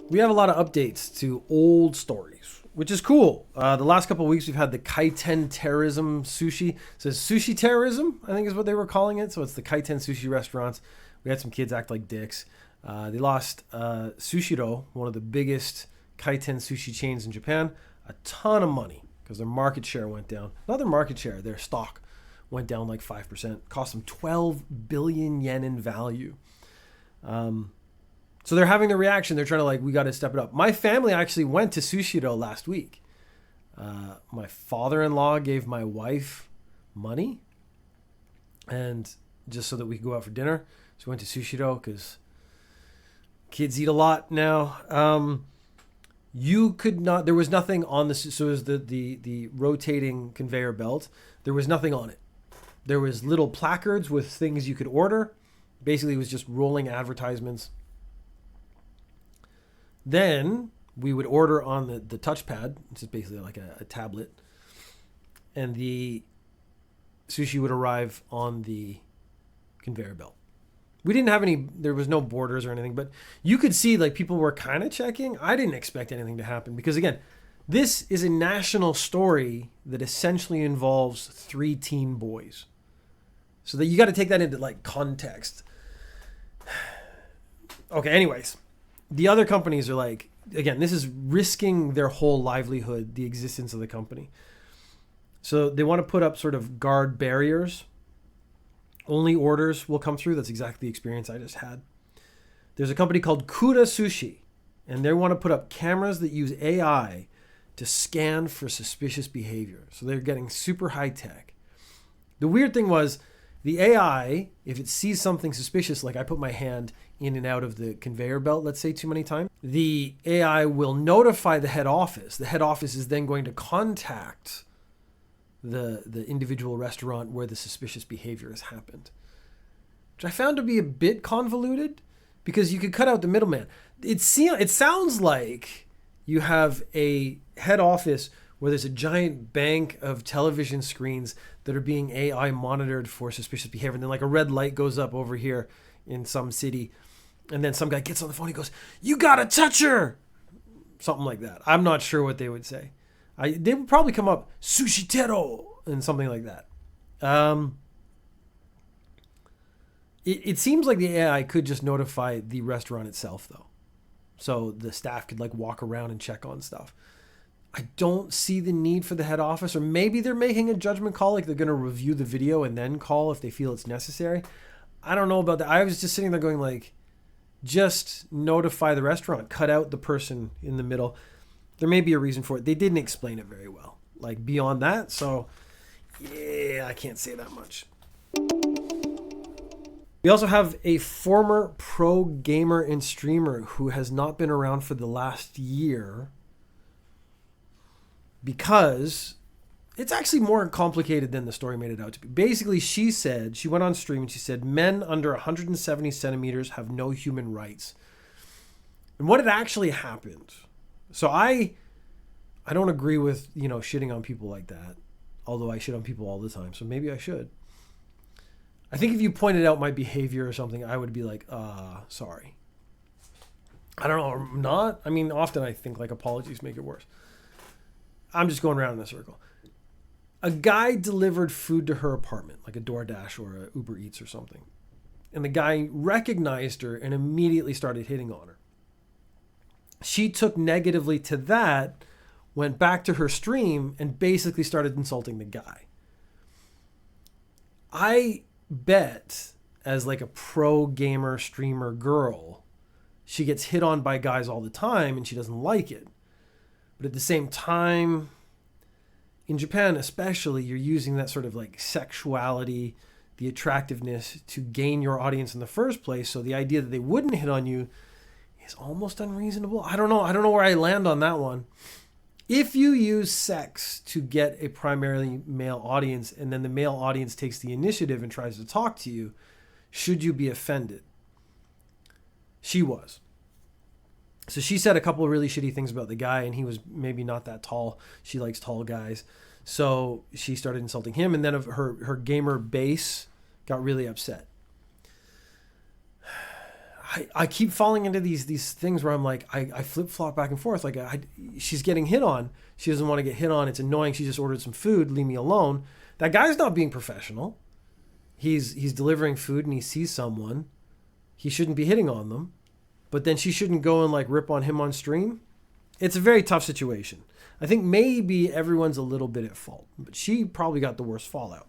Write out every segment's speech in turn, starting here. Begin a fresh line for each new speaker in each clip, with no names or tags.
We have a lot of updates to old stories, which is cool. The last couple of weeks, we've had the Kaiten terrorism sushi. It says sushi terrorism, I think is what they were calling it. So it's the Kaiten sushi restaurants. We had some kids act like dicks. They lost Sushiro, one of the biggest Kaiten sushi chains in Japan, a ton of money because their market share went down. Not their market share, their stock went down like 5%. Cost them 12 billion yen in value. So they're having the reaction. They're trying to we got to step it up. My family actually went to Sushiro last week. My father-in-law gave my wife money, and just so that we could go out for dinner. So we went to Sushiro because kids eat a lot now. You could not. There was nothing on the. So it was the rotating conveyor belt. There was nothing on it. There was little placards with things you could order. Basically, it was just rolling advertisements. Then we would order on the touchpad, which is basically like a tablet, and the sushi would arrive on the conveyor belt. We didn't have any, there was no borders or anything, but you could see people were kind of checking. I didn't expect anything to happen because, again, this is a national story that essentially involves 3 teen boys. So that you got to take that into context. Okay, anyways. The other companies are again, this is risking their whole livelihood, the existence of the company. So they want to put up sort of guard barriers. Only orders will come through. That's exactly the experience I just had. There's a company called Kura Sushi, and they want to put up cameras that use AI to scan for suspicious behavior. So they're getting super high tech. The weird thing was, the AI, if it sees something suspicious, like I put my hand in and out of the conveyor belt, let's say too many times, the AI will notify the head office. The head office is then going to contact the individual restaurant where the suspicious behavior has happened, which I found to be a bit convoluted because you could cut out the middleman. It sounds like you have a head office where there's a giant bank of television screens that are being AI monitored for suspicious behavior. And then a red light goes up over here in some city. And then some guy gets on the phone. He goes, "You got to touch her." Something like that. I'm not sure what they would say. They would probably come up, "Sushi Tero," and something like that. It seems like the AI could just notify the restaurant itself, though. So the staff could walk around and check on stuff. I don't see the need for the head office, or maybe they're making a judgment call, they're going to review the video and then call if they feel it's necessary. I don't know about that. I was just sitting there going just notify the restaurant, cut out the person in the middle. There may be a reason for it. They didn't explain it very well, beyond that. So yeah, I can't say that much. We also have a former pro gamer and streamer who has not been around for the last year, because it's actually more complicated than the story made it out to be. Basically, she went on stream and she said, men under 170 centimeters have no human rights. And what had actually happened. So I don't agree with, shitting on people like that. Although I shit on people all the time. So maybe I should. I think if you pointed out my behavior or something, I would be sorry. I don't know, or not. I mean, often I think apologies make it worse. I'm just going around in a circle. A guy delivered food to her apartment, like a DoorDash or a Uber Eats or something. And the guy recognized her and immediately started hitting on her. She took negatively to that, went back to her stream, and basically started insulting the guy. I bet, as a pro gamer streamer girl, she gets hit on by guys all the time and she doesn't like it. But at the same time, in Japan especially, you're using that sort of sexuality, the attractiveness to gain your audience in the first place. So the idea that they wouldn't hit on you is almost unreasonable. I don't know where I land on that one. If you use sex to get a primarily male audience and then the male audience takes the initiative and tries to talk to you, should you be offended? She was. So she said a couple of really shitty things about the guy, and he was maybe not that tall. She likes tall guys. So she started insulting him, and then her gamer base got really upset. I keep falling into these things where I'm like, I flip flop back and forth. Like she's getting hit on. She doesn't want to get hit on. It's annoying. She just ordered some food. Leave me alone. That guy's not being professional. He's delivering food and he sees someone. He shouldn't be hitting on them. But then she shouldn't go and like rip on him on stream. It's a very tough situation. I think maybe everyone's a little bit at fault, but she probably got the worst fallout.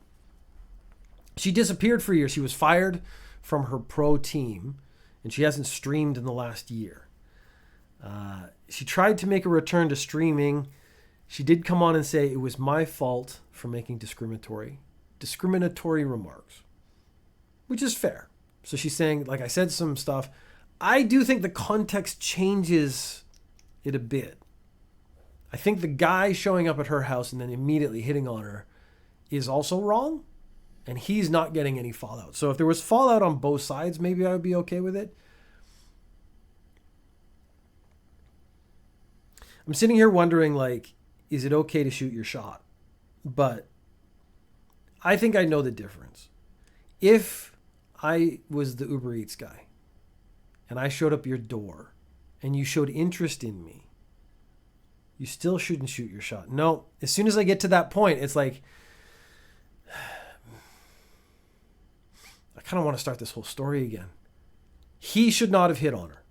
She disappeared for a year. She was fired from her pro team, and she hasn't streamed in the last year. She tried to make a return to streaming. She did come on and say it was my fault for making discriminatory remarks, which is fair. So she's saying, like I said, some stuff. I do think the context changes it a bit. I think the guy showing up at her house and then immediately hitting on her is also wrong, and he's not getting any fallout. So if there was fallout on both sides, maybe I would be okay with it. I'm sitting here wondering, like, is it okay to shoot your shot? But I think I know the difference. If I was the Uber Eats guy and I showed up your door and you showed interest in me, you still shouldn't shoot your shot. No, as soon as I get to that point, it's like, I kind of want to start this whole story again. He should not have hit on her.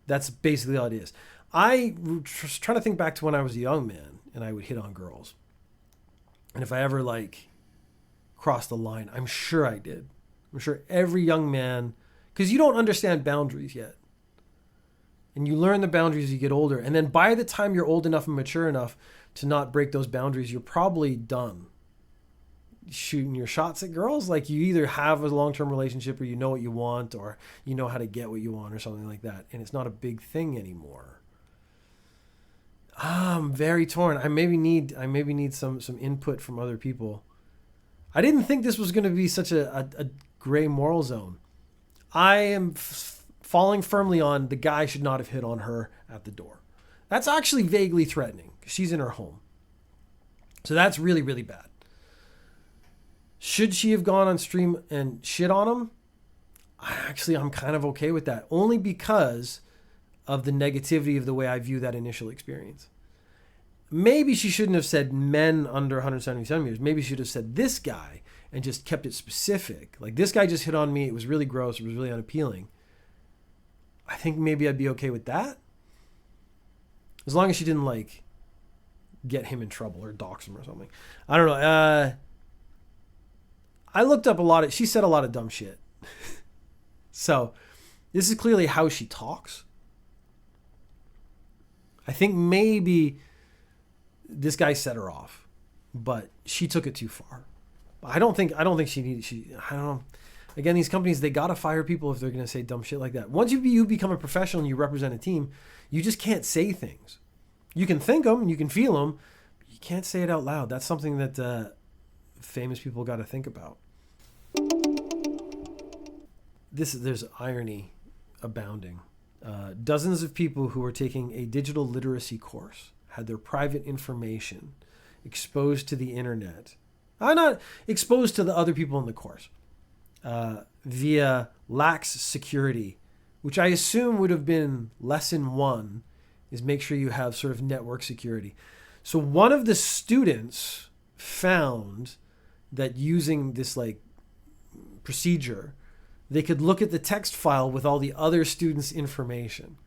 That's basically all it is. I was trying to think back to when I was a young man and I would hit on girls. And if I ever like crossed the line, I'm sure I did. I'm sure every young man, because you don't understand boundaries yet. And you learn the boundaries as you get older. And then by the time you're old enough and mature enough to not break those boundaries, you're probably done shooting your shots at girls. Like you either have a long-term relationship or you know what you want or you know how to get what you want or something like that. And it's not a big thing anymore. I'm very torn. I maybe need some input from other people. I didn't think this was going to be such a gray moral zone. I am falling firmly on the guy should not have hit on her at the door. That's actually vaguely threatening because she's in her home. So that's really, really bad. Should she have gone on stream and shit on him? I'm kind of okay with that. Only because of the negativity of the way I view that initial experience. Maybe she shouldn't have said men under 170 centimeters. Maybe she should have said this guy and just kept it specific. Like this guy just hit on me. It was really gross. It was really unappealing. I think maybe I'd be okay with that. As long as she didn't like get him in trouble or dox him or something. I don't know. I looked up she said a lot of dumb shit. So this is clearly how she talks. I think maybe this guy set her off, but she took it too far. I don't think she needed, I don't know. Again, these companies, they got to fire people if they're going to say dumb shit like that. Once you become a professional and you represent a team, you just can't say things. You can think them, you can feel them, but you can't say it out loud. That's something that famous people got to think about. There's irony abounding. Dozens of people who were taking a digital literacy course had their private information exposed to the internet. Not exposed to the other people in the course. Via lax security, which I assume would have been lesson 1, is make sure you have sort of network security. So one of the students found that using this like procedure, they could look at the text file with all the other students' information.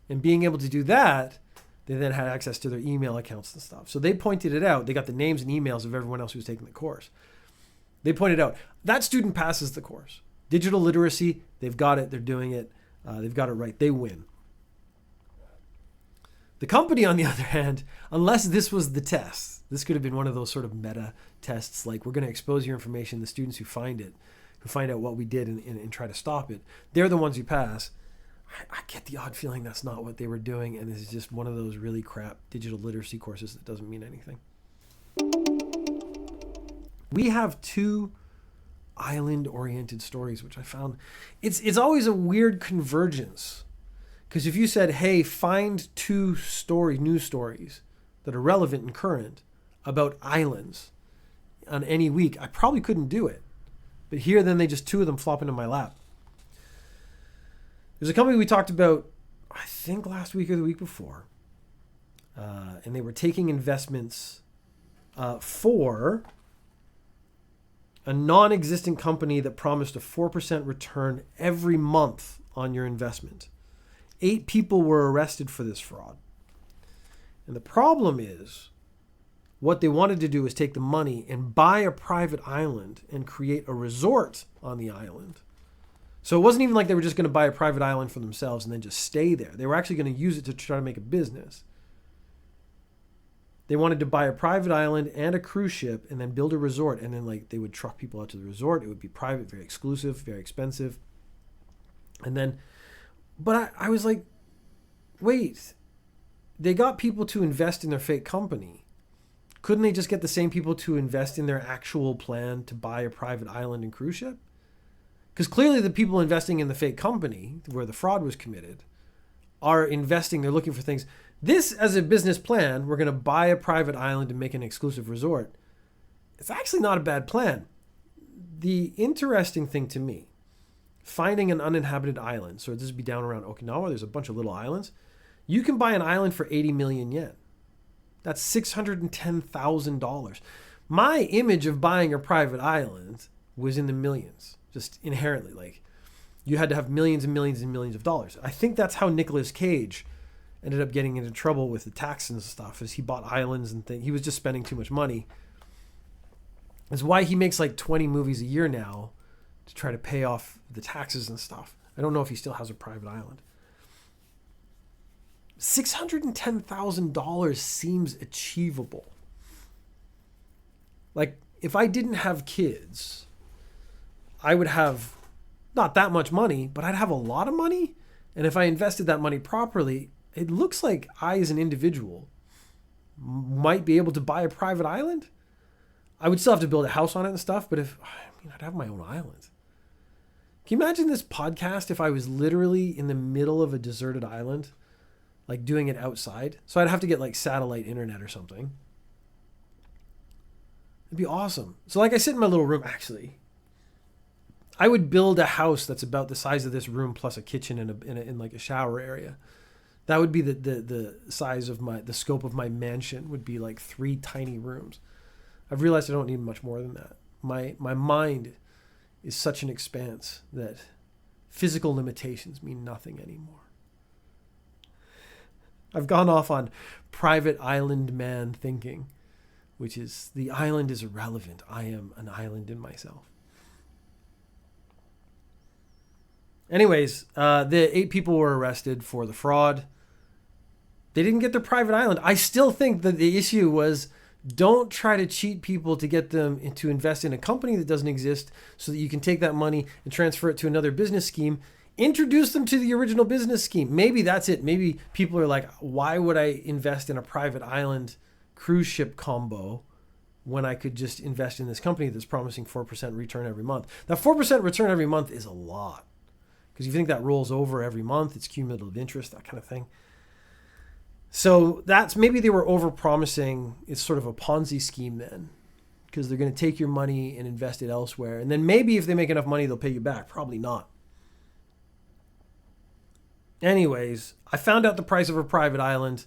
And being able to do that, they then had access to their email accounts and stuff. So they pointed it out. They got the names and emails of everyone else who was taking the course. They pointed out, that student passes the course. Digital literacy, they've got it. They're doing it. They've got it right. They win. The company, on the other hand, unless this was the test, this could have been one of those sort of meta tests, like we're going to expose your information, the students who find out what we did and try to stop it, they're the ones who pass. I get the odd feeling that's not what they were doing, and this is just one of those really crap digital literacy courses that doesn't mean anything. We have 2 island-oriented stories, which I found it's always a weird convergence. Because if you said, hey, find 2 news stories that are relevant and current about islands on any week, I probably couldn't do it. But here, then 2 of them flop into my lap. There's a company we talked about, I think last week or the week before, and they were taking investments for a non-existent company that promised a 4% return every month on your investment. 8 people were arrested for this fraud. And the problem is, what they wanted to do was take the money and buy a private island and create a resort on the island. So it wasn't even like they were just going to buy a private island for themselves and then just stay there. They were actually going to use it to try to make a business. They wanted to buy a private island and a cruise ship and then build a resort, and then like they would truck people out to the resort. It would be private, very exclusive, very expensive. And then, but I was like, wait, they got people to invest in their fake company. Couldn't they just get the same people to invest in their actual plan to buy a private island and cruise ship? Because clearly the people investing in the fake company where the fraud was committed are investing, they're looking for things. This, as a business plan, we're going to buy a private island and make an exclusive resort. It's actually not a bad plan. The interesting thing to me, finding an uninhabited island, so this would be down around Okinawa, there's a bunch of little islands. You can buy an island for 80 million yen. That's $610,000. My image of buying a private island was in the millions, just inherently. Like, you had to have millions and millions and millions of dollars. I think that's how Nicolas Cage ended up getting into trouble with the tax and stuff, is he bought islands and things. He was just spending too much money. That's why he makes like 20 movies a year now to try to pay off the taxes and stuff. I don't know if he still has a private island. $610,000 seems achievable. Like, if I didn't have kids, I would have not that much money, but I'd have a lot of money. And if I invested that money properly, it looks like I, as an individual, might be able to buy a private island. I would still have to build a house on it and stuff, but I'd have my own island. Can you imagine this podcast if I was literally in the middle of a deserted island, like doing it outside? So I'd have to get like satellite internet or something. It'd be awesome. So like I sit in my little room, actually, I would build a house that's about the size of this room plus a kitchen and like a shower area. That would be the size of the scope of my mansion would be like 3 tiny rooms. I've realized I don't need much more than that. My mind is such an expanse that physical limitations mean nothing anymore. I've gone off on private island man thinking, which is the island is irrelevant. I am an island in myself. Anyways, the 8 people were arrested for the fraud. They didn't get their private island. I still think that the issue was, don't try to cheat people to get them to invest in a company that doesn't exist so that you can take that money and transfer it to another business scheme. Introduce them to the original business scheme. Maybe that's it. Maybe people are like, why would I invest in a private island cruise ship combo when I could just invest in this company that's promising 4% return every month? That 4% return every month is a lot. Because you think that rolls over every month, it's cumulative interest, that kind of thing. So that's, maybe they were over-promising. It's sort of a Ponzi scheme then, because they're going to take your money and invest it elsewhere. And then maybe if they make enough money, they'll pay you back. Probably not. Anyways, I found out the price of a private island.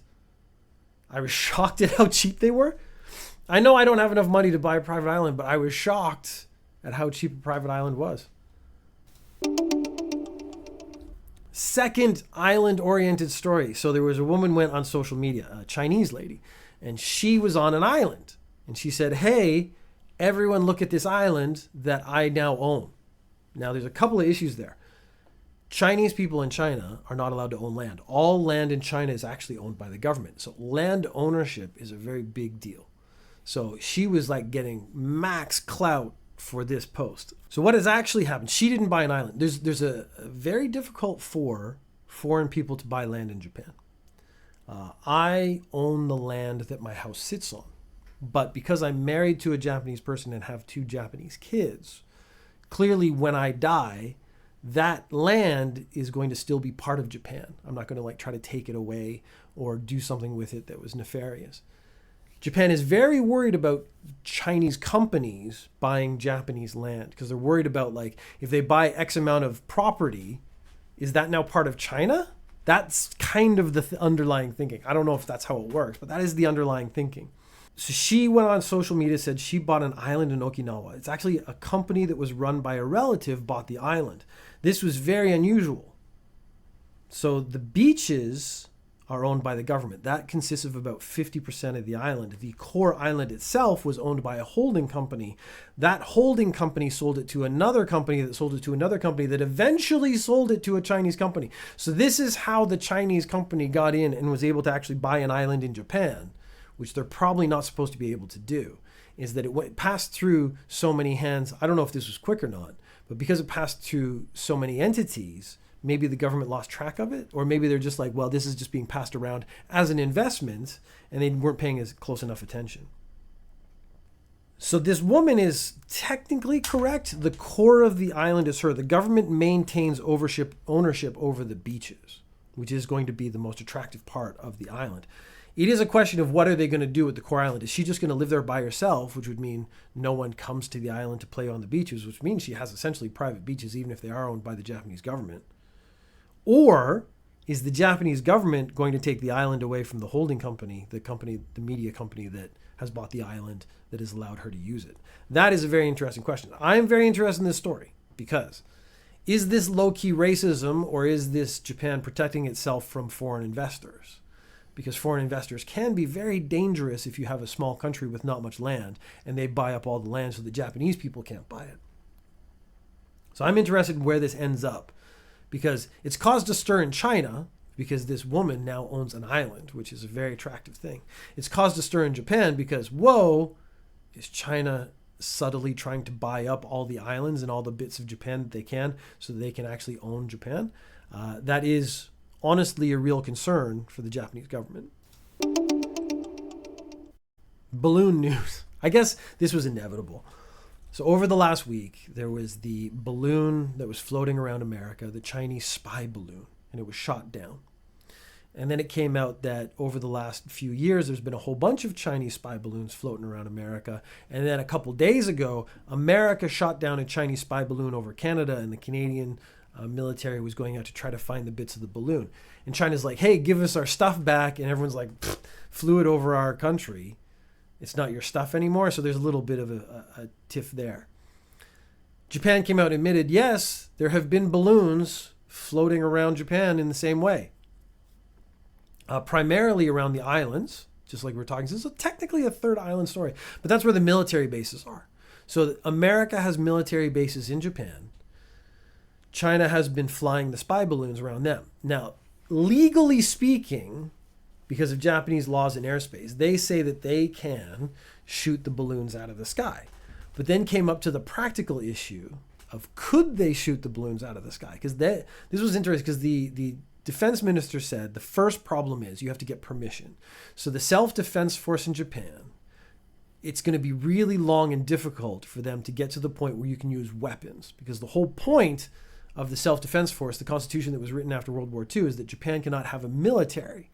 I was shocked at how cheap they were. I know I don't have enough money to buy a private island, but I was shocked at how cheap a private island was. Second island-oriented story. So there was a woman went on social media, a Chinese lady, and she was on an island. And she said, hey, everyone look at this island that I now own. Now, there's a couple of issues there. Chinese people in China are not allowed to own land. All land in China is actually owned by the government. So land ownership is a very big deal. So she was like getting max clout for this post. So what has actually happened? She didn't buy an island. There's a very difficult for foreign people to buy land in Japan. I own the land that my house sits on, but because I'm married to a Japanese person and have 2 Japanese kids, clearly when I die, that land is going to still be part of Japan. I'm not going to like try to take it away or do something with it that was nefarious. Japan is very worried about Chinese companies buying Japanese land because they're worried about, like, if they buy X amount of property, is that now part of China? That's kind of the underlying thinking. I don't know if that's how it works, but that is the underlying thinking. So she went on social media, said she bought an island in Okinawa. It's actually a company that was run by a relative bought the island. This was very unusual. So the beaches are owned by the government. That consists of about 50% of the island. The core island itself was owned by a holding company. That holding company sold it to another company that sold it to another company that eventually sold it to a Chinese company. So this is how the Chinese company got in and was able to actually buy an island in Japan, which they're probably not supposed to be able to do, is that it passed through so many hands. I don't know if this was quick or not, but because it passed through so many entities, maybe the government lost track of it, or maybe they're just like, well, this is just being passed around as an investment, and they weren't paying as close enough attention. So this woman is technically correct. The core of the island is her. The government maintains ownership over the beaches, which is going to be the most attractive part of the island. It is a question of what are they going to do with the core island? Is she just going to live there by herself, which would mean no one comes to the island to play on the beaches, which means she has essentially private beaches, even if they are owned by the Japanese government? Or is the Japanese government going to take the island away from the holding company, the media company that has bought the island, that has allowed her to use it? That is a very interesting question. I am very interested in this story because is this low-key racism, or is this Japan protecting itself from foreign investors? Because foreign investors can be very dangerous if you have a small country with not much land and they buy up all the land so the Japanese people can't buy it. So I'm interested in where this ends up, because it's caused a stir in China because this woman now owns an island, which is a very attractive thing. It's caused a stir in Japan because, whoa, is China subtly trying to buy up all the islands and all the bits of Japan that they can so that they can actually own Japan? That is honestly a real concern for the Japanese government. Balloon news. I guess this was inevitable. So over the last week, there was the balloon that was floating around America, the Chinese spy balloon, and it was shot down. And then it came out that over the last few years, there's been a whole bunch of Chinese spy balloons floating around America. And then a couple days ago, America shot down a Chinese spy balloon over Canada, and the Canadian military was going out to try to find the bits of the balloon. And China's like, hey, give us our stuff back. And everyone's like, flew it over our country. It's not your stuff anymore. So there's a little bit of a tiff there. Japan came out and admitted, yes, there have been balloons floating around Japan in the same way. Primarily around the islands, just like we're talking. So this is technically a third island story, but that's where the military bases are. So America has military bases in Japan. China has been flying the spy balloons around them. Now, legally speaking, because of Japanese laws in airspace, they say that they can shoot the balloons out of the sky. But then came up to the practical issue of could they shoot the balloons out of the sky? Because this was interesting because the defense minister said the first problem is you have to get permission. So the self-defense force in Japan, it's going to be really long and difficult for them to get to the point where you can use weapons, because the whole point of the self-defense force, the constitution that was written after World War II, is that Japan cannot have a military.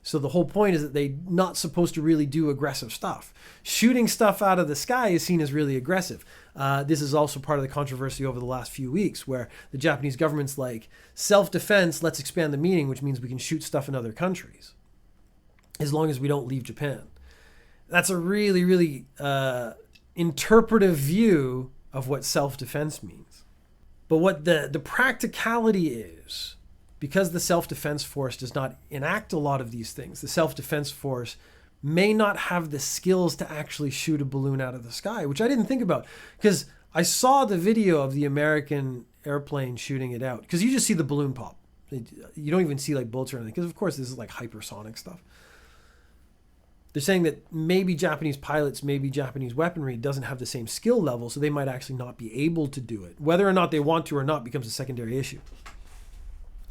So the whole point is that they're not supposed to really do aggressive stuff. Shooting stuff out of the sky is seen as really aggressive. This is also part of the controversy over the last few weeks, where the Japanese government's like, self-defense, let's expand the meaning, which means we can shoot stuff in other countries, as long as we don't leave Japan. That's a really, really interpretive view of what self-defense means. But what the practicality is, because the self-defense force does not enact a lot of these things, the self-defense force may not have the skills to actually shoot a balloon out of the sky, which I didn't think about, because I saw the video of the American airplane shooting it out, because you just see the balloon pop. You don't even see like bullets or anything, because of course this is like hypersonic stuff. They're saying that maybe Japanese pilots, maybe Japanese weaponry doesn't have the same skill level, so they might actually not be able to do it. Whether or not they want to or not becomes a secondary issue.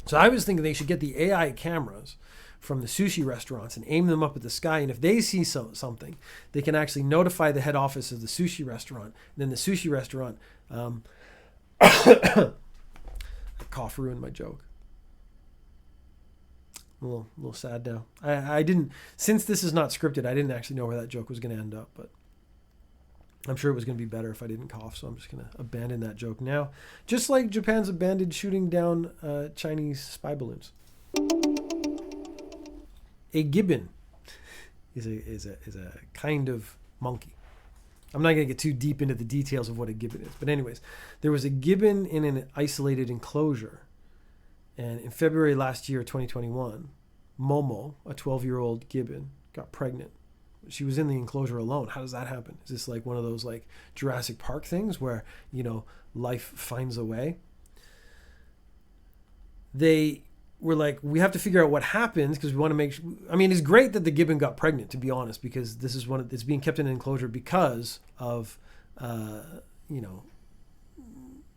So I was thinking they should get the AI cameras from the sushi restaurants and aim them up at the sky, and if they see something, they can actually notify the head office of the sushi restaurant. And then the sushi restaurant, a cough ruined my joke. A little sad now. I didn't, since this is not scripted, I didn't actually know where that joke was going to end up, but I'm sure it was going to be better if I didn't cough, so I'm just going to abandon that joke now. Just like Japan's abandoned shooting down Chinese spy balloons. A gibbon is a kind of monkey. I'm not going to get too deep into the details of what a gibbon is. But anyways, there was a gibbon in an isolated enclosure. And in February last year, 2021, Momo, a 12-year-old gibbon, got pregnant. She was in the enclosure alone. How does that happen? Is this like one of those like Jurassic Park things where, life finds a way? They were like, we have to figure out what happens because we want to make sure. I mean, it's great that the gibbon got pregnant, to be honest, because this is it's being kept in an enclosure because of,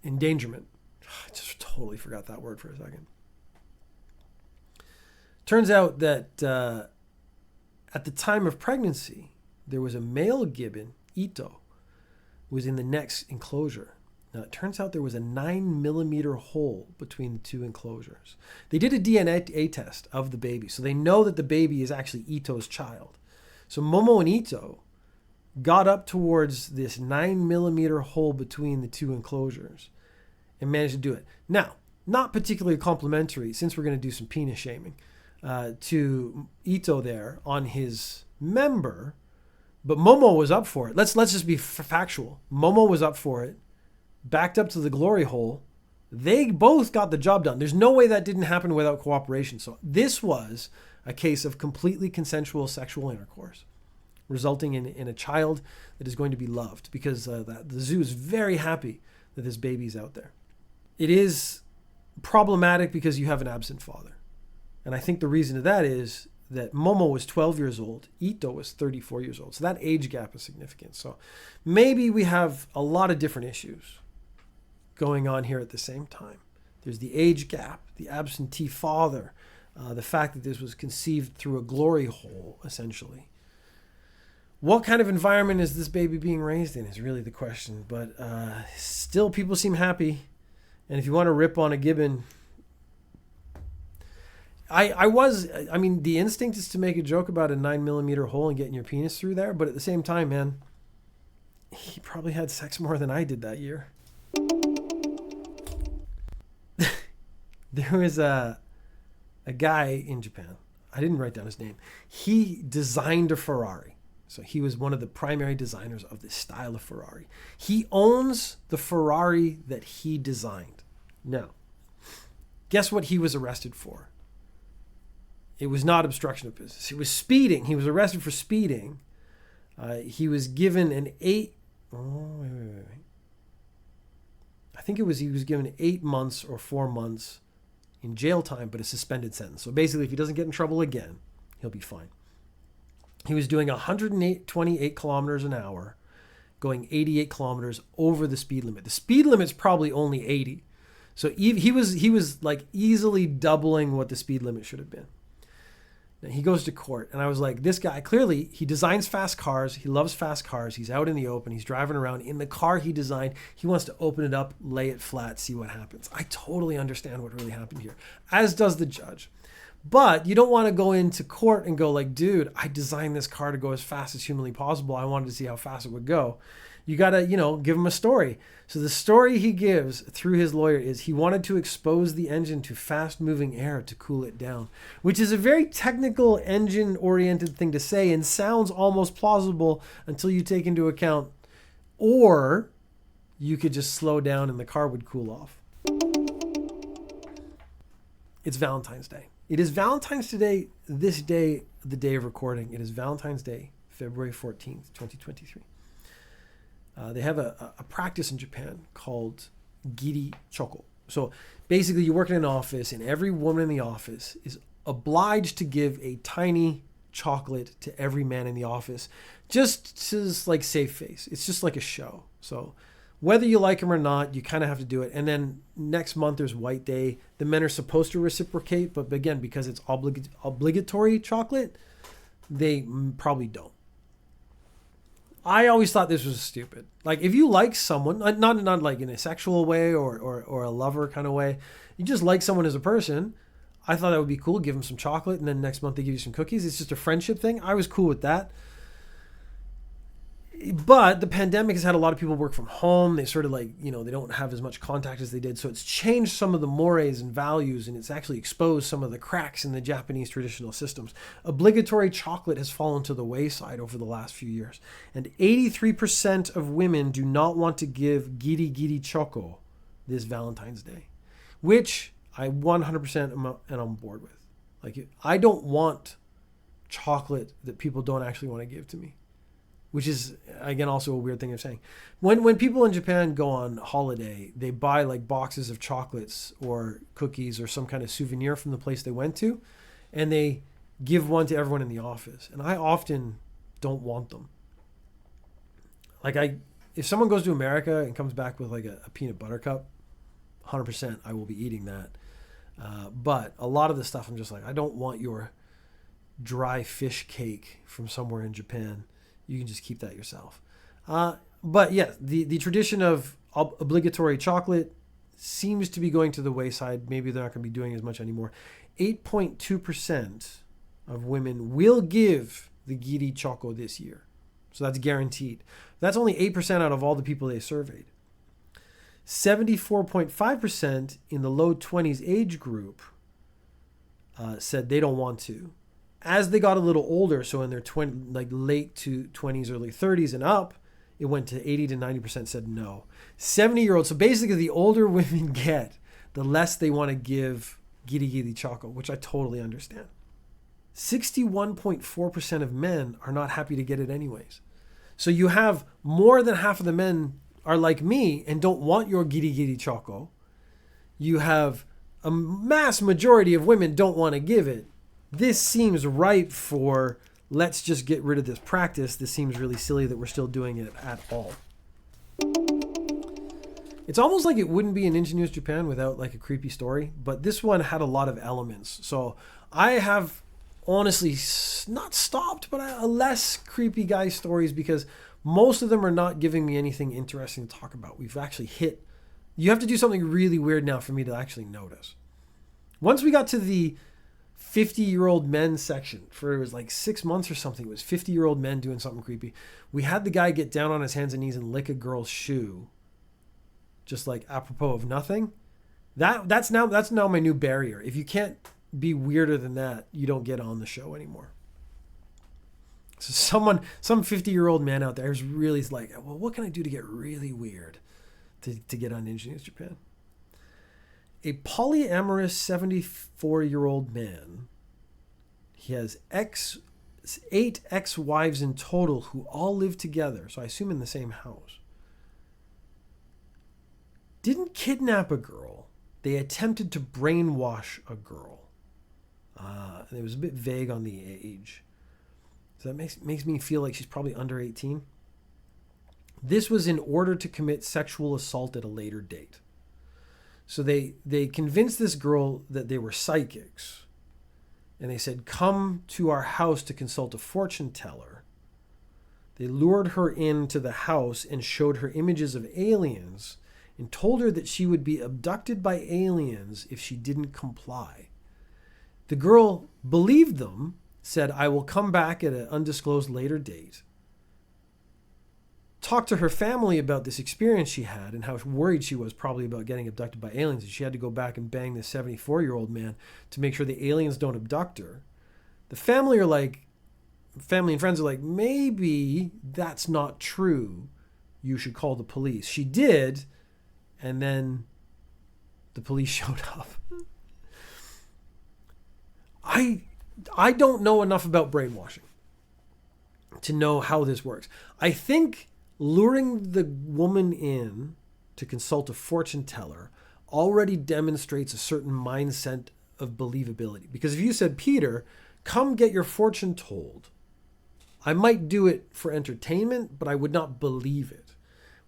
endangerment. I just totally forgot that word for a second. Turns out that at the time of pregnancy, there was a male gibbon, Ito, who was in the next enclosure. Now, it turns out there was a 9mm hole between the two enclosures. They did a DNA test of the baby, so they know that the baby is actually Ito's child. So Momo and Ito got up towards this 9mm hole between the two enclosures and managed to do it. Now, not particularly complimentary, since we're going to do some penis shaming, to Ito there on his member, but Momo was up for it. Let's just be factual. Momo was up for it, backed up to the glory hole. They both got the job done. There's no way that didn't happen without cooperation. So this was a case of completely consensual sexual intercourse, resulting in a child that is going to be loved, because the zoo is very happy that this baby's out there. It is problematic because you have an absent father. And I think the reason of that is that Momo was 12 years old, Ito was 34 years old. So that age gap is significant. So maybe we have a lot of different issues going on here at the same time. There's the age gap, the absentee father, the fact that this was conceived through a glory hole, essentially. What kind of environment is this baby being raised in is really the question. But still, people seem happy. And if you want to rip on a gibbon, the instinct is to make a joke about a 9mm hole and getting your penis through there. But at the same time, man, he probably had sex more than I did that year. There was a guy in Japan. I didn't write down his name. He designed a Ferrari. So he was one of the primary designers of this style of Ferrari. He owns the Ferrari that he designed. Now, guess what he was arrested for? It was not obstruction of business. It was speeding. He was arrested for speeding. He was given an I think he was given 8 months or 4 months in jail time, but a suspended sentence. So basically, if he doesn't get in trouble again, he'll be fine. He was doing 128 kilometers an hour, going 88 kilometers over the speed limit. The speed limit's probably only 80. So he was like easily doubling what the speed limit should have been. Now he goes to court, and I was like, this guy, clearly he designs fast cars. He loves fast cars. He's out in the open. He's driving around in the car he designed. He wants to open it up, lay it flat, see what happens. I totally understand what really happened here, as does the judge. But you don't want to go into court and go like, dude, I designed this car to go as fast as humanly possible. I wanted to see how fast it would go. You got to, give him a story. So the story he gives through his lawyer is he wanted to expose the engine to fast-moving air to cool it down, which is a very technical engine-oriented thing to say and sounds almost plausible until you take into account, or you could just slow down and the car would cool off. It's Valentine's Day. It is Valentine's Day, this day, the day of recording. It is Valentine's Day, February 14th, 2023. They have a practice in Japan called giri choko. So basically you work in an office and every woman in the office is obliged to give a tiny chocolate to every man in the office, just to like save face. It's just like a show. So whether you like them or not, you kind of have to do it. And then next month there's White Day. The men are supposed to reciprocate, but again, because it's obligatory chocolate, they probably don't. I always thought this was stupid. Like if you like someone, not like in a sexual way or a lover kind of way, you just like someone as a person, I thought that would be cool. Give them some chocolate and then next month they give you some cookies. It's just a friendship thing. I was cool with that. But the pandemic has had a lot of people work from home. They sort of like, they don't have as much contact as they did. So it's changed some of the mores and values, and it's actually exposed some of the cracks in the Japanese traditional systems. Obligatory chocolate has fallen to the wayside over the last few years. And 83% of women do not want to give giri giri choco this Valentine's Day, which I 100% am on board with. Like, I don't want chocolate that people don't actually want to give to me. Which is, again, also a weird thing of saying. When people in Japan go on holiday, they buy like boxes of chocolates or cookies or some kind of souvenir from the place they went to, and they give one to everyone in the office. And I often don't want them. Like, if someone goes to America and comes back with like a peanut butter cup, 100% I will be eating that. But a lot of the stuff I'm just like, I don't want your dry fish cake from somewhere in Japan. You can just keep that yourself. But yeah, the tradition of obligatory chocolate seems to be going to the wayside. Maybe they're not going to be doing as much anymore. 8.2% of women will give the giri choco this year. So that's guaranteed. That's only 8% out of all the people they surveyed. 74.5% in the low 20s age group said they don't want to. As they got a little older, so in their late to 20s, early 30s and up, it went to 80 to 90% said no. 70-year-olds, so basically the older women get, the less they want to give giri giri choco, which I totally understand. 61.4% of men are not happy to get it anyways. So you have more than half of the men are like me and don't want your giri giri choco. You have a mass majority of women don't want to give it. This seems ripe for, let's just get rid of this practice. This seems really silly that we're still doing it at all. It's almost like it wouldn't be an Ninja News Japan without like a creepy story, but this one had a lot of elements. So I have honestly not stopped, but a less creepy guy stories because most of them are not giving me anything interesting to talk about. We've actually hit, you have to do something really weird now for me to actually notice. Once we got to the 50-year-old men section, for it was like 6 months or something, it was 50-year-old men doing something creepy. We had the guy get down on his hands and knees and lick a girl's shoe, just like apropos of nothing. That's now my new barrier. If you can't be weirder than that, you don't get on the show anymore. So some 50-year-old man out there is really like, well, what can I do to get really weird to get on Ninja News Japan? A polyamorous 74-year-old man, he has 8 ex-wives in total who all live together, so I assume in the same house, didn't kidnap a girl. They attempted to brainwash a girl. It was a bit vague on the age. So that makes me feel like she's probably under 18. This was in order to commit sexual assault at a later date. So they convinced this girl that they were psychics. And they said, come to our house to consult a fortune teller. They lured her into the house and showed her images of aliens and told her that she would be abducted by aliens if she didn't comply. The girl believed them, said, I will come back at an undisclosed later date. Talked to her family about this experience she had and how worried she was probably about getting abducted by aliens. And she had to go back and bang this 74-year-old man to make sure the aliens don't abduct her. The family and friends are like, maybe that's not true. You should call the police. She did, and then the police showed up. I don't know enough about brainwashing to know how this works. I think luring the woman in to consult a fortune teller already demonstrates a certain mindset of believability. Because if you said, Peter, come get your fortune told, I might do it for entertainment, but I would not believe it.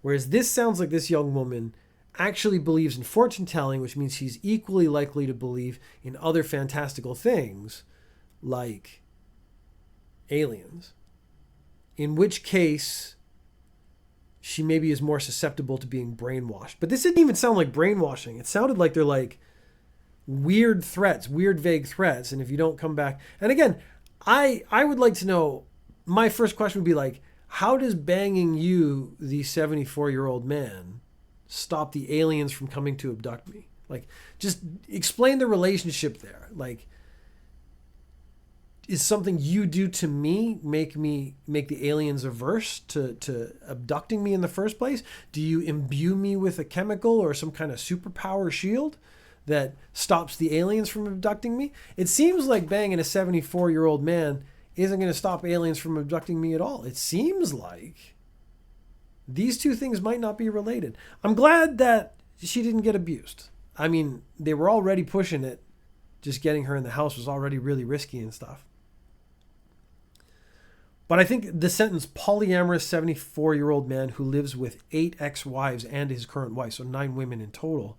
Whereas this sounds like this young woman actually believes in fortune telling, which means she's equally likely to believe in other fantastical things like aliens. In which case, she maybe is more susceptible to being brainwashed. But this didn't even sound like brainwashing. It sounded like they're like weird threats, weird vague threats. And if you don't come back, and again, I would like to know, my first question would be like, how does banging you, the 74-year-old man, stop the aliens from coming to abduct me? Like, just explain the relationship there. Like, is something you do to me make the aliens averse to abducting me in the first place? Do you imbue me with a chemical or some kind of superpower shield that stops the aliens from abducting me? It seems like banging a 74-year-old man isn't going to stop aliens from abducting me at all. It seems like these two things might not be related. I'm glad that she didn't get abused. I mean, they were already pushing it. Just getting her in the house was already really risky and stuff. But I think the sentence, polyamorous 74-year-old man who lives with 8 ex-wives and his current wife, so 9 women in total,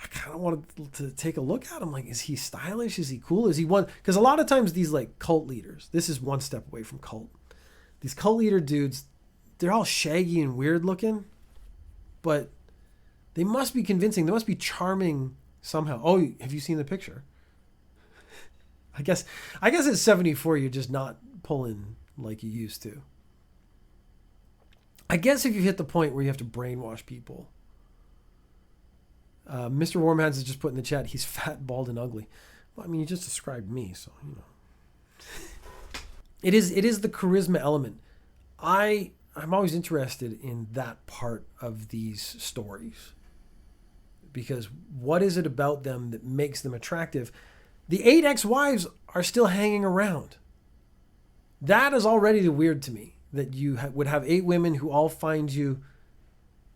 I kind of wanted to take a look at him. Like, is he stylish? Is he cool? Is he one? Because a lot of times these like cult leaders, this is one step away from cult. These cult leader dudes, they're all shaggy and weird looking, but they must be convincing. They must be charming somehow. Oh, have you seen the picture? I guess at 74, you're just not pulling like you used to. I guess if you hit the point where you have to brainwash people. Mr. Warmhands has just put in the chat, he's fat, bald, and ugly. Well, I mean, you just described me, so, you know. It is the charisma element. I'm always interested in that part of these stories. Because what is it about them that makes them attractive? The 8 ex-wives are still hanging around. That is already weird to me, that you would have 8 women who all find you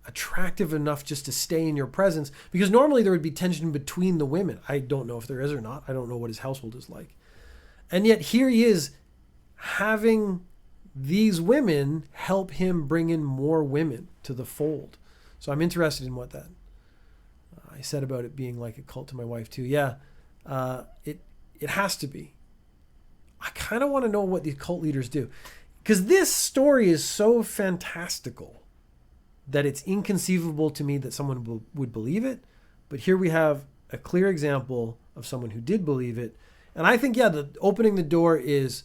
attractive enough just to stay in your presence, because normally there would be tension between the women. I don't know if there is or not. I don't know what his household is like. And yet here he is having these women help him bring in more women to the fold. So I'm interested in what that I said about it being like a cult to my wife too. Yeah. It has to be. I kind of want to know what these cult leaders do, because this story is so fantastical that it's inconceivable to me that someone would believe it. But here we have a clear example of someone who did believe it. And I think, the opening the door is,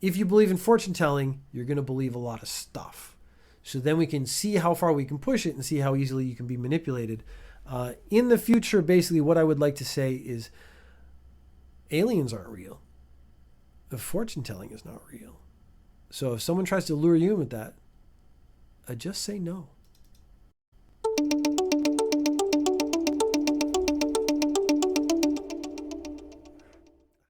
if you believe in fortune telling, you're going to believe a lot of stuff. So then we can see how far we can push it and see how easily you can be manipulated. In the future, basically what I would like to say is, aliens aren't real. The fortune telling is not real. So if someone tries to lure you in with that, just say no.